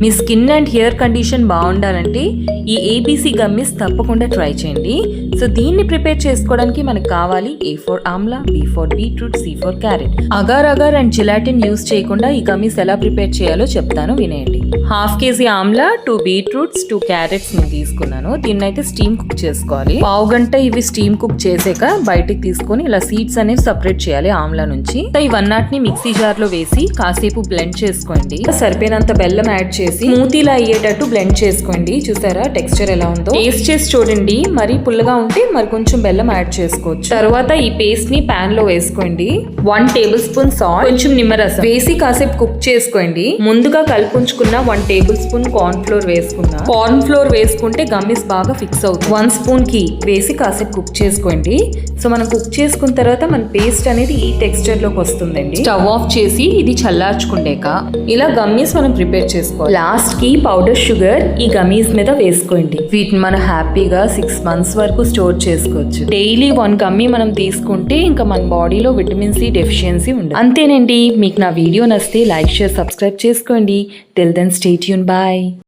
Me skin and hair condition బాగుండాలంటే ఈ ABC gummies తప్పకుండా ట్రై చేయండి. సో దీన్ని ప్రిపేర్ చేసుకోవడానికి మనకు కావాలి A for Amla, B for beetroot, C for carrot. Agar agar and gelatin use చేయకుండా ఈ గమ్మీస్ ఎలా ప్రిపేర్ చేయాలో చెప్తాను, వినేయండి. 1/2 kg ఆమ్లా, 2 బీట్రూట్స్, 2 క్యారెట్స్ నేను తీసుకున్నాను. దీన్ని అయితే స్టీమ్ కుక్ చేసుకోవాలి. 1/2 గంట ఇవి స్టీమ్ కుక్ చేసాక బయటికి తీసుకొని ఇలా సీడ్స్ అనేవి సపరేట్ చేయాలి ఆమ్లా నుంచి. ఇవన్నిటిని మిక్సీ జార్ లో వేసి కాసేపు బ్లెండ్ చేసుకోండి. సరిపోయినంత బెల్లం యాడ్ చేసి స్మూతీలా అయ్యేటట్టు బ్లెండ్ చేసుకోండి. చూసారా టెక్స్చర్ ఎలా ఉందో? టేస్ట్ చేసి చూడండి. మరీ పుల్లగా ఉంటే మరి కొంచెం బెల్లం యాడ్ చేసుకోవచ్చు. తర్వాత ఈ పేస్ట్ ని పాన్ లో వేసుకోండి. 1 టేబుల్ స్పూన్ సాల్ట్, కొంచెం నిమ్మరసం వేసి కాసేపు కుక్ చేసుకోండి. ముందుగా కలుపుంచుకున్న 1 టేబుల్ స్పూన్ కార్న్ ఫ్లోర్ వేసుకున్నా. కార్న్ ఫ్లోర్ వేసుకుంటే గమ్మీస్ బాగా ఫిక్స్ అవుతుంది. 1 స్పూన్ ఘీ వేసి కాసేపు కుక్ చేసుకోండి. సో మనం కుక్ చేసుకున్న తర్వాత మన పేస్ట్ అనేది ఈ టెక్స్చర్ లోకి వస్తుందండి. స్టవ్ ఆఫ్ చేసి ఇది చల్లార్చుకుండాక ఇలా గమ్మీస్ మనం ప్రిపేర్ చేసుకోవాలి. లాస్ట్ కి పౌడర్ షుగర్ ఈ గమ్మీస్ మీద వేసుకోండి. వీటిని మనం హ్యాపీగా 6 months వరకు స్టోర్ చేసుకోవచ్చు. డైలీ 1 గమ్మీ మనం తీసుకుంటే ఇంకా మన బాడీలో విటమిన్ సి డెఫిషియన్సీ ఉండదు. అంతేనండి. మీకు నా వీడియో నచ్చితే లైక్, షేర్, సబ్స్క్రైబ్ చేసుకోండి. Till then stay tune. Bye.